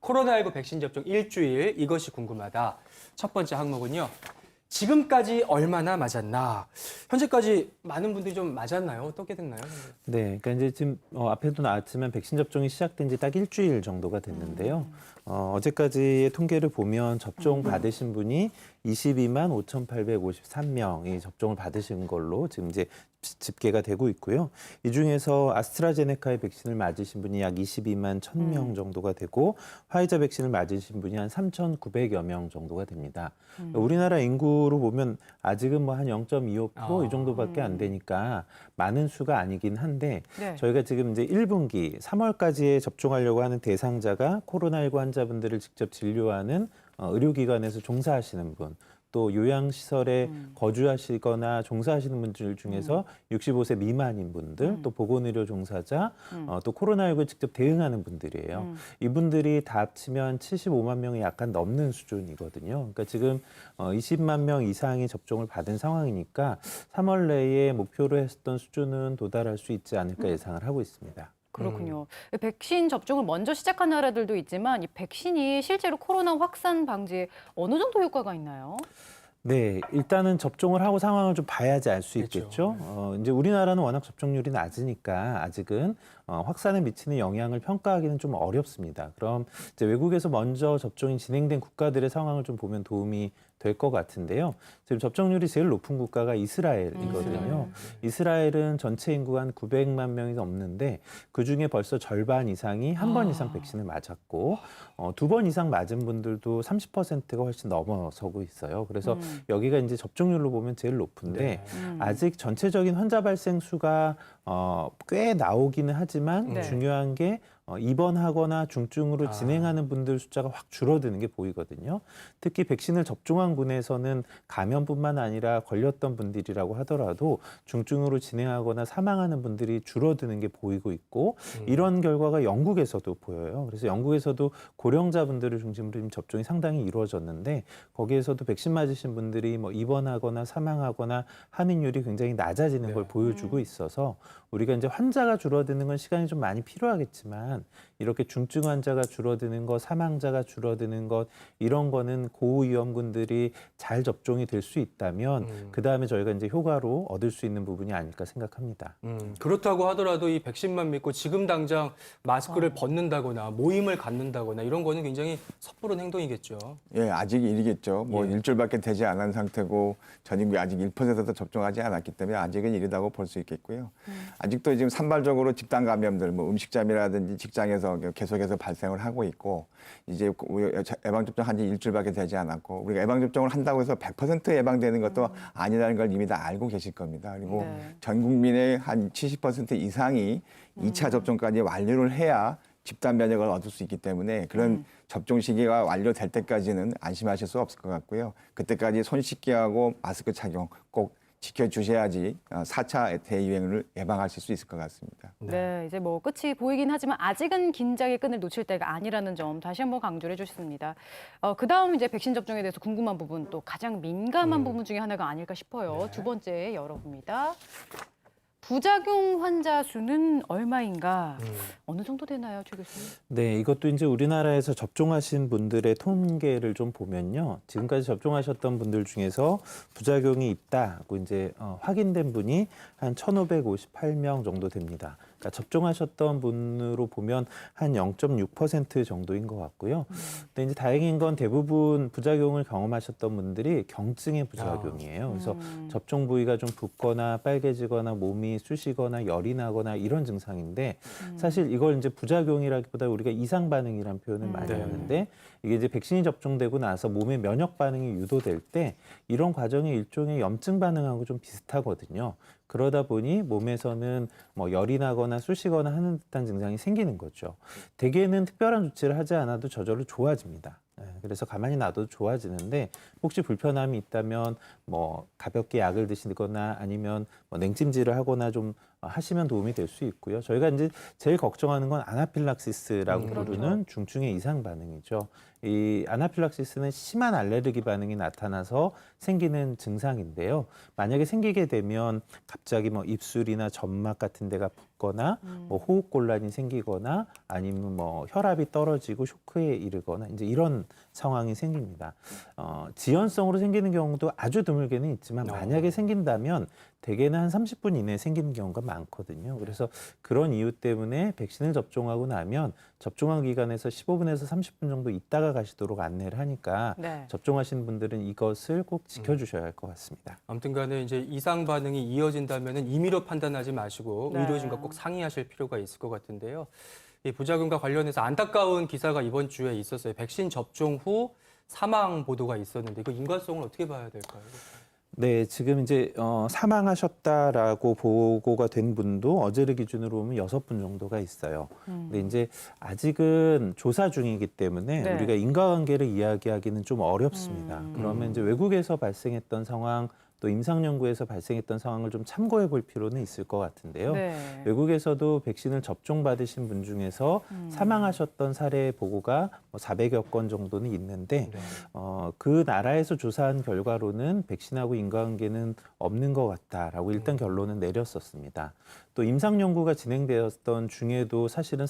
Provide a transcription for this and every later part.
코로나19 백신 접종 일주일 이것이 궁금하다. 첫 번째 항목은요. 지금까지 얼마나 맞았나? 현재까지 많은 분들이 좀 맞았나요? 어떻게 됐나요? 네, 그러니까 이제 지금 앞에도 나왔지만 백신 접종이 시작된 지 딱 일주일 정도가 됐는데요. 어제까지의 통계를 보면 접종 받으신 분이 22만 5,853명이 접종을 받으신 걸로 지금 이제 집계가 되고 있고요. 이 중에서 아스트라제네카의 백신을 맞으신 분이 약 22만 1,000명 정도가 되고 화이자 백신을 맞으신 분이 한 3,900여 명 정도가 됩니다. 우리나라 인구로 보면 아직은 뭐 한 0.25%이 정도밖에 안 되니까 많은 수가 아니긴 한데 네. 저희가 지금 이제 1분기 3월까지에 접종하려고 하는 대상자가 코로나19 환자분들을 직접 진료하는 의료기관에서 종사하시는 분, 또 요양시설에 거주하시거나 종사하시는 분들 중에서 65세 미만인 분들, 또 보건의료 종사자, 또 코로나19에 직접 대응하는 분들이에요. 이분들이 다 합치면 75만 명이 약간 넘는 수준이거든요. 그러니까 지금 20만 명 이상이 접종을 받은 상황이니까 3월 내에 목표로 했었던 수준은 도달할 수 있지 않을까 예상을 하고 있습니다. 그렇군요. 백신 접종을 먼저 시작한 나라들도 있지만 이 백신이 실제로 코로나 확산 방지에 어느 정도 효과가 있나요? 네, 일단은 접종을 하고 상황을 좀 봐야지 알 수 그렇죠. 있겠죠. 이제 우리나라는 워낙 접종률이 낮으니까 아직은 확산에 미치는 영향을 평가하기는 좀 어렵습니다. 그럼 이제 외국에서 먼저 접종이 진행된 국가들의 상황을 좀 보면 도움이 될 것 같은데요. 지금 접종률이 제일 높은 국가가 이스라엘이거든요. 이스라엘은 전체 인구가 한 900만 명이 넘는데 그중에 벌써 절반 이상이 한 번 이상 백신을 맞았고 2번 이상 맞은 분들도 30%가 훨씬 넘어서고 있어요. 그래서 여기가 이제 접종률로 보면 제일 높은데 아직 전체적인 환자 발생 수가 꽤 나오기는 하지만 네. 중요한 게 입원하거나 중증으로 진행하는 분들 숫자가 확 줄어드는 게 보이거든요. 특히 백신을 접종한 군에서는 감염뿐만 아니라 걸렸던 분들이라고 하더라도 중증으로 진행하거나 사망하는 분들이 줄어드는 게 보이고 있고 이런 결과가 영국에서도 보여요. 그래서 영국에서도 고령자분들을 중심으로 지금 접종이 상당히 이루어졌는데 거기에서도 백신 맞으신 분들이 뭐 입원하거나 사망하거나 하는율이 굉장히 낮아지는 걸 보여주고 있어서 우리가 이제 환자가 줄어드는 건 시간이 좀 많이 필요하겠지만 이렇게 중증 환자가 줄어드는 것, 사망자가 줄어드는 것 이런 거는 고위험군들이 잘 접종이 될 수 있다면 그 다음에 저희가 이제 효과로 얻을 수 있는 부분이 아닐까 생각합니다. 그렇다고 하더라도 이 백신만 믿고 지금 당장 마스크를 벗는다거나 모임을 갖는다거나 이런 거는 굉장히 섣부른 행동이겠죠. 예, 아직 일이겠죠. 뭐 예. 일주일밖에 되지 않은 상태고 전 인구의 아직 1%도 접종하지 않았기 때문에 아직은 이르다고 볼 수 있겠고요. 아직도 지금 산발적으로 집단 감염들, 뭐 음식점이라든지 직장에서 계속해서 발생을 하고 있고 이제 예방접종 한 지 일주일밖에 되지 않았고 우리가 예방접종을 한다고 해서 100% 예방되는 것도 아니라는 걸 이미 다 알고 계실 겁니다. 그리고 네. 전 국민의 한 70% 이상이 2차 접종까지 완료를 해야 집단 면역을 얻을 수 있기 때문에 그런 접종 시기가 완료될 때까지는 안심하실 수 없을 것 같고요. 그때까지 손 씻기하고 마스크 착용 꼭 지켜주셔야지 4차 대유행을 예방하실 수 있을 것 같습니다. 네, 이제 뭐 끝이 보이긴 하지만 아직은 긴장의 끈을 놓칠 때가 아니라는 점 다시 한번 강조를 해주셨습니다. 그다음 이제 백신 접종에 대해서 궁금한 부분 또 가장 민감한 부분 중에 하나가 아닐까 싶어요. 두 번째 열어봅니다. 부작용 환자 수는 얼마인가? 어느 정도 되나요, 최 교수님? 네, 이것도 이제 우리나라에서 접종하신 분들의 통계를 좀 보면요. 지금까지 접종하셨던 분들 중에서 부작용이 있다고 이제 확인된 분이 한 1,558명 정도 됩니다. 그러니까 접종하셨던 분으로 보면 한 0.6% 정도인 것 같고요. 근데 이제 다행인 건 대부분 부작용을 경험하셨던 분들이 경증의 부작용이에요. 그래서 접종 부위가 좀 붓거나 빨개지거나 몸이 쑤시거나 열이 나거나 이런 증상인데 사실 이걸 이제 부작용이라기보다 우리가 이상 반응이라는 표현을 많이 네. 하는데 이게 이제 백신이 접종되고 나서 몸에 면역 반응이 유도될 때 이런 과정이 일종의 염증 반응하고 좀 비슷하거든요. 그러다 보니 몸에서는 뭐 열이 나거나 쑤시거나 하는 듯한 증상이 생기는 거죠. 대개는 특별한 조치를 하지 않아도 저절로 좋아집니다. 그래서 가만히 놔둬도 좋아지는데 혹시 불편함이 있다면 뭐 가볍게 약을 드시거나 아니면 뭐 냉찜질을 하거나 좀 하시면 도움이 될 수 있고요. 저희가 이제 제일 걱정하는 건 아나필락시스라고 부르는 중증의 이상 반응이죠. 이 아나필락시스는 심한 알레르기 반응이 나타나서 생기는 증상인데요. 만약에 생기게 되면 갑자기 뭐 입술이나 점막 같은 데가 붓거나 뭐 호흡 곤란이 생기거나 아니면 뭐 혈압이 떨어지고 쇼크에 이르거나 이제 이런 상황이 생깁니다. 지연성으로 생기는 경우도 아주 드물게는 있지만 만약에 생긴다면 대개는 한 30분 이내에 생기는 경우가 많거든요. 그래서 그런 이유 때문에 백신을 접종하고 나면 접종한 기간에서 15분에서 30분 정도 있다가 가시도록 안내를 하니까 네. 접종하시는 분들은 이것을 꼭 지켜주셔야 할 것 같습니다. 아무튼간에 이제 이상 반응이 이어진다면은 임의로 판단하지 마시고 네. 의료진과 꼭 상의하실 필요가 있을 것 같은데요. 이 부작용과 관련해서 안타까운 기사가 이번 주에 있었어요. 백신 접종 후 사망 보도가 있었는데 이거 인과성을 어떻게 봐야 될까요? 네, 지금 이제 사망하셨다라고 보고가 된 분도 어제를 기준으로 보면 6분 정도가 있어요. 근데 이제 아직은 조사 중이기 때문에 네. 우리가 인과관계를 이야기하기는 좀 어렵습니다. 그러면 이제 외국에서 발생했던 상황 또 임상연구에서 발생했던 상황을 좀 참고해 볼 필요는 있을 것 같은데요. 네. 외국에서도 백신을 접종받으신 분 중에서 사망하셨던 사례 보고가 뭐 400여 건 정도는 있는데 그 나라에서 조사한 결과로는 백신하고 인과관계는 없는 것 같다라고 일단 결론은 내렸었습니다. 또 임상연구가 진행되었던 중에도 사실은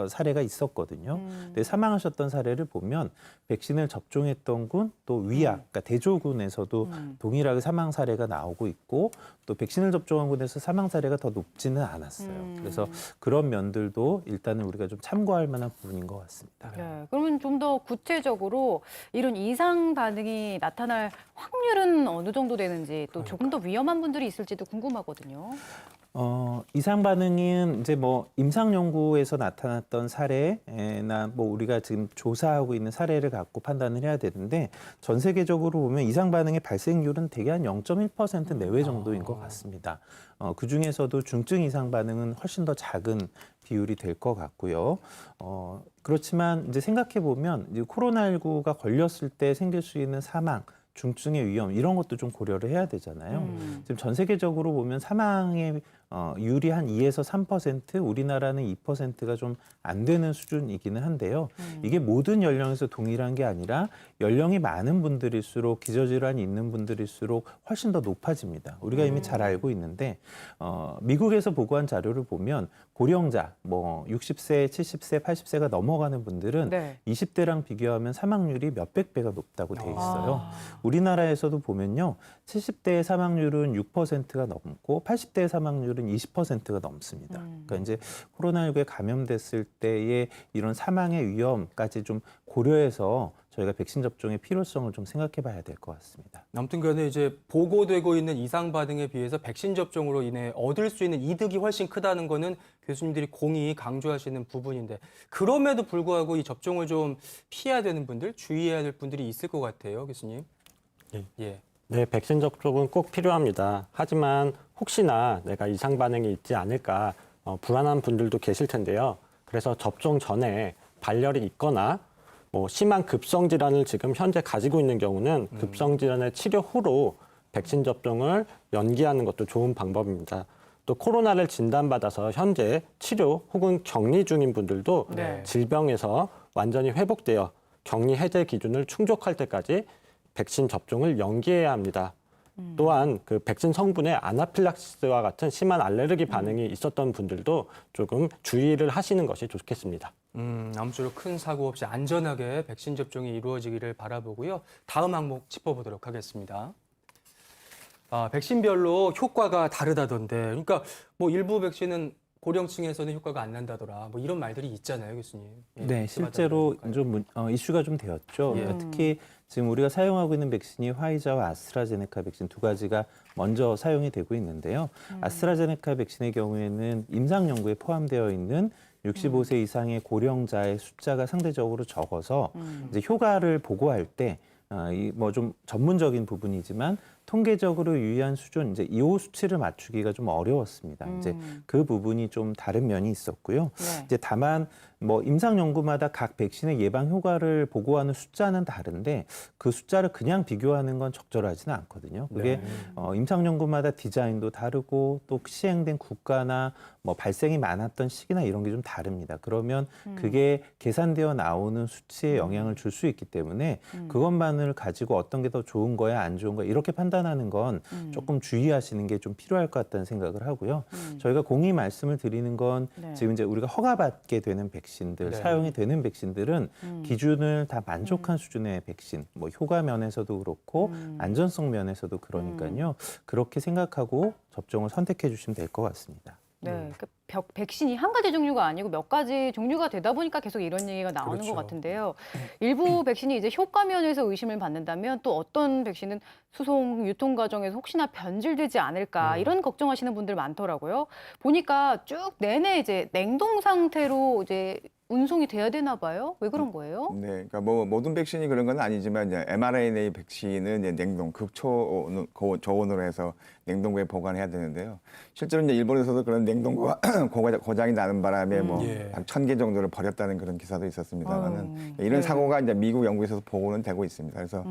사례가 있었거든요. 근데 사망하셨던 사례를 보면 백신을 접종했던 군 또 위약, 그러니까 대조군에서도 동일하게 사망 사례가 나오고 있고 또 백신을 접종한 군에서 사망 사례가 더 높지는 않았어요. 그래서 그런 면들도 일단은 우리가 좀 참고할 만한 부분인 것 같습니다. 네, 그러면 좀 더 구체적으로 이런 이상 반응이 나타날 확률은 어느 정도 되는지 또 조금 더 위험한 분들이 있을지도 궁금하거든요. 이상 반응은 이제 뭐 임상 연구에서 나타났던 사례나 뭐 우리가 지금 조사하고 있는 사례를 갖고 판단을 해야 되는데 전 세계적으로 보면 이상 반응의 발생률은 대개 한 0.1% 내외 정도인 것 같습니다. 그 중에서도 중증 이상 반응은 훨씬 더 작은 비율이 될 것 같고요. 그렇지만 이제 생각해 보면 코로나19가 걸렸을 때 생길 수 있는 사망, 중증의 위험 이런 것도 좀 고려를 해야 되잖아요. 지금 전 세계적으로 보면 사망의 율이 한 2에서 3%, 우리나라는 2%가 좀 안 되는 수준이기는 한데요. 이게 모든 연령에서 동일한 게 아니라 연령이 많은 분들일수록 기저질환이 있는 분들일수록 훨씬 더 높아집니다. 우리가 이미 잘 알고 있는데 미국에서 보고한 자료를 보면 고령자, 뭐 60세, 70세, 80세가 넘어가는 분들은 네. 20대랑 비교하면 사망률이 몇백 배가 높다고 돼 있어요. 우리나라에서도 보면요. 70대의 사망률은 6%가 넘고 80대의 사망률은 20%가 넘습니다. 그러니까 이제 코로나19에 감염됐을 때의 이런 사망의 위험까지 좀 고려해서 저희가 백신 접종의 필요성을 좀 생각해 봐야 될 것 같습니다. 아무튼 간에 이제 보고되고 있는 이상 반응에 비해서 백신 접종으로 인해 얻을 수 있는 이득이 훨씬 크다는 거는 교수님들이 공히 강조하시는 부분인데 그럼에도 불구하고 이 접종을 좀 피해야 되는 분들, 주의해야 될 분들이 있을 것 같아요, 교수님. 예. 네, 백신 접종은 꼭 필요합니다. 하지만 혹시나 내가 이상 반응이 있지 않을까 불안한 분들도 계실 텐데요. 그래서 접종 전에 발열이 있거나 뭐 심한 급성 질환을 지금 현재 가지고 있는 경우는 급성 질환의 치료 후로 백신 접종을 연기하는 것도 좋은 방법입니다. 또 코로나를 진단받아서 현재 치료 혹은 격리 중인 분들도 네. 질병에서 완전히 회복되어 격리 해제 기준을 충족할 때까지 백신 접종을 연기해야 합니다. 또한 그 백신 성분에 아나필락시스와 같은 심한 알레르기 반응이 있었던 분들도 조금 주의를 하시는 것이 좋겠습니다. 아무쪼록 큰 사고 없이 안전하게 백신 접종이 이루어지기를 바라보고요. 다음 항목 짚어보도록 하겠습니다. 백신별로 효과가 다르다던데, 그러니까 뭐 일부 백신은 고령층에서는 효과가 안 난다더라, 뭐 이런 말들이 있잖아요, 교수님. 예, 네, 실제로 좀 이슈가 좀 되었죠. 예. 특히 지금 우리가 사용하고 있는 백신이 화이자와 아스트라제네카 백신 두 가지가 먼저 사용이 되고 있는데요. 아스트라제네카 백신의 경우에는 임상 연구에 포함되어 있는 65세 이상의 고령자의 숫자가 상대적으로 적어서 이제 효과를 보고할 때 뭐 좀 전문적인 부분이지만 통계적으로 유의한 수준 이제 이 수치를 맞추기가 좀 어려웠습니다. 이제 그 부분이 좀 다른 면이 있었고요. 네. 이제 다만 뭐 임상 연구마다 각 백신의 예방 효과를 보고하는 숫자는 다른데 그 숫자를 그냥 비교하는 건 적절하지는 않거든요. 그게 임상 연구마다 디자인도 다르고 또 시행된 국가나 뭐 발생이 많았던 시기나 이런 게 좀 다릅니다. 그러면 그게 계산되어 나오는 수치에 영향을 줄 수 있기 때문에 그것만을 가지고 어떤 게 더 좋은 거야 안 좋은 거야 이렇게 판단하는 건 조금 주의하시는 게 좀 필요할 것 같다는 생각을 하고요. 저희가 공히 말씀을 드리는 건 네. 지금 이제 우리가 허가받게 되는 백신들, 네. 사용이 되는 백신들은 기준을 다 만족한 수준의 백신, 뭐 효과 면에서도 그렇고 안전성 면에서도 그러니까요. 그렇게 생각하고 접종을 선택해 주시면 될 것 같습니다. 네, 그 백신이 한 가지 종류가 아니고 몇 가지 종류가 되다 보니까 계속 이런 얘기가 나오는 그렇죠. 것 같은데요. 일부 백신이 이제 효과 면에서 의심을 받는다면 또 어떤 백신은 수송, 유통 과정에서 혹시나 변질되지 않을까 이런 걱정하시는 분들 많더라고요. 보니까 쭉 내내 이제 냉동 상태로 이제 운송이 돼야 되나 봐요. 왜 그런 거예요? 네, 그러니까 뭐 모든 백신이 그런 건 아니지만 이제 mRNA 백신은 이제 냉동 극초저온으로 해서 냉동고에 보관해야 되는데요. 실제로 이제 일본에서도 그런 냉동고가 고장이 나는 바람에 뭐 예. 1,000개 정도를 버렸다는 그런 기사도 있었습니다만은 이런 네. 사고가 이제 미국 연구에서도 보고는 되고 있습니다. 그래서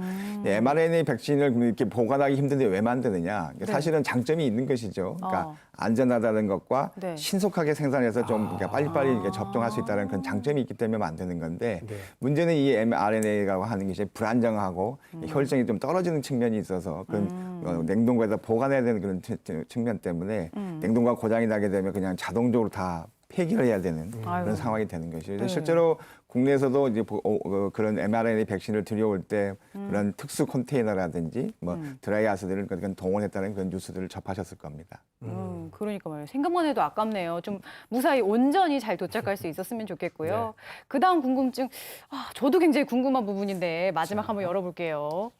mRNA 백신을 이렇게 보관하기 힘든데 왜 만드느냐? 네. 사실은 장점이 있는 것이죠. 그러니까 안전하다는 것과 네. 신속하게 생산해서 좀 그러니까 빨리빨리 이렇게 접종할 수 있다는 그런 장점이 있기 때문에 만드는 건데 네. 문제는 이 mRNA라고 하는 것이 불안정하고 효율성이 좀 떨어지는 측면이 있어서 그런 냉동고에다 보관해야 되는 그런 측면 때문에 냉동고가 고장이 나게 되면 그냥 자동적으로 다 폐기를 해야 되는 아이고. 그런 상황이 되는 것이죠. 네. 실제로 국내에서도 이제 그런 mRNA 백신을 들여올 때 그런 특수 컨테이너라든지 뭐 드라이아스들을 그런 동원했다는 그런 뉴스들을 접하셨을 겁니다. 그러니까 말이에요. 생각만 해도 아깝네요. 좀 무사히 온전히 잘 도착할 수 있었으면 좋겠고요. 그다음 궁금증, 저도 굉장히 궁금한 부분인데 마지막 한번 열어볼게요.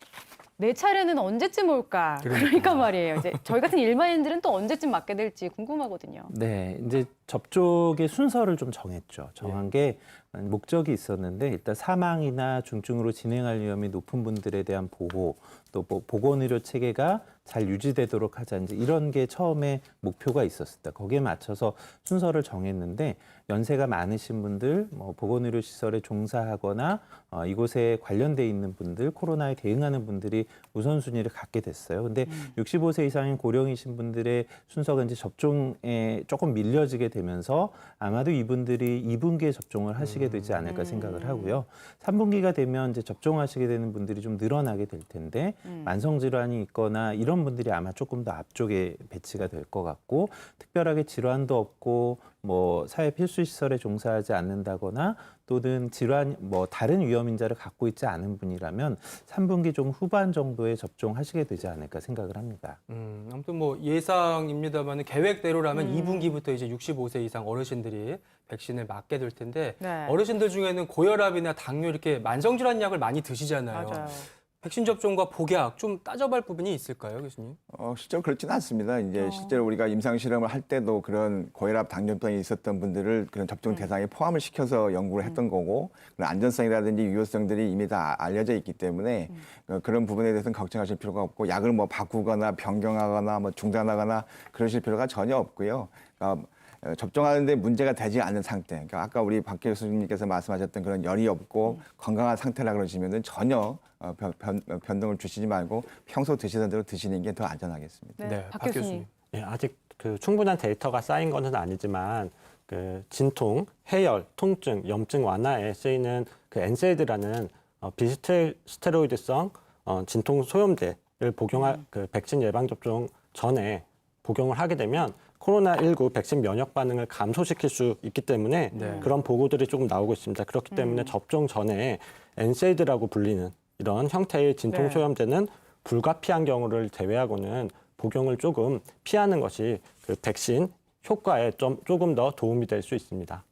내 차례는 언제쯤 올까? 그러니까 말이에요. 이제 저희 같은 일반인들은 또 언제쯤 맞게 될지 궁금하거든요. 네, 이제 접촉의 순서를 좀 정했죠. 정한 게 목적이 있었는데 일단 사망이나 중증으로 진행할 위험이 높은 분들에 대한 보호, 또 뭐 보건의료 체계가 잘 유지되도록 하자 이제 이런 게 처음에 목표가 있었습니다. 거기에 맞춰서 순서를 정했는데 연세가 많으신 분들, 뭐 보건의료 시설에 종사하거나 이곳에 관련돼 있는 분들, 코로나에 대응하는 분들이 우선순위를 갖게 됐어요. 근데 65세 이상인 고령이신 분들의 순서가 이제 접종에 조금 밀려지게 되면서 아마도 이분들이 2분기에 접종을 하시게 되지 않을까 생각을 하고요. 3분기가 되면 이제 접종하시게 되는 분들이 좀 늘어나게 될 텐데 만성 질환이 있거나 이런 분들이 아마 조금 더 앞쪽에 배치가 될 것 같고 특별하게 질환도 없고 뭐 사회 필수 시설에 종사하지 않는다거나 또는 질환 뭐 다른 위험 인자를 갖고 있지 않은 분이라면 3분기 좀 후반 정도에 접종하시게 되지 않을까 생각을 합니다. 아무튼 뭐 예상입니다만 계획대로라면 2분기부터 이제 65세 이상 어르신들이 백신을 맞게 될 텐데 네. 어르신들 중에는 고혈압이나 당뇨 이렇게 만성질환 약을 많이 드시잖아요. 맞아요. 백신 접종과 복약 좀 따져볼 부분이 있을까요, 교수님? 실제로 그렇지는 않습니다. 이제 실제로 우리가 임상 실험을 할 때도 그런 고혈압, 당뇨병이 있었던 분들을 그런 접종 대상에 포함을 시켜서 연구를 했던 거고 그런 안전성이라든지 유효성들이 이미 다 알려져 있기 때문에 그런 부분에 대해서는 걱정하실 필요가 없고 약을 뭐 바꾸거나 변경하거나 뭐 중단하거나 그러실 필요가 전혀 없고요. 그러니까 접종하는데 문제가 되지 않는 상태. 그러니까 아까 우리 박 교수님께서 말씀하셨던 그런 열이 없고 건강한 상태라 그러시면은 전혀 변동을 주시지 말고 평소 드시던 대로 드시는 게 더 안전하겠습니다. 네, 박 교수님. 예, 아직 그 충분한 데이터가 쌓인 것은 아니지만 그 진통, 해열, 통증, 염증 완화에 쓰이는 그 엔세이드라는 비스테로이드성 진통 소염제를 복용할 그 백신 예방 접종 전에 복용을 하게 되면 코로나19 백신 면역 반응을 감소시킬 수 있기 때문에 그런 보고들이 조금 나오고 있습니다. 그렇기 때문에 접종 전에 엔세이드라고 불리는 이런 형태의 진통 소염제는 불가피한 경우를 제외하고는 복용을 조금 피하는 것이 그 백신 효과에 조금 더 도움이 될 수 있습니다.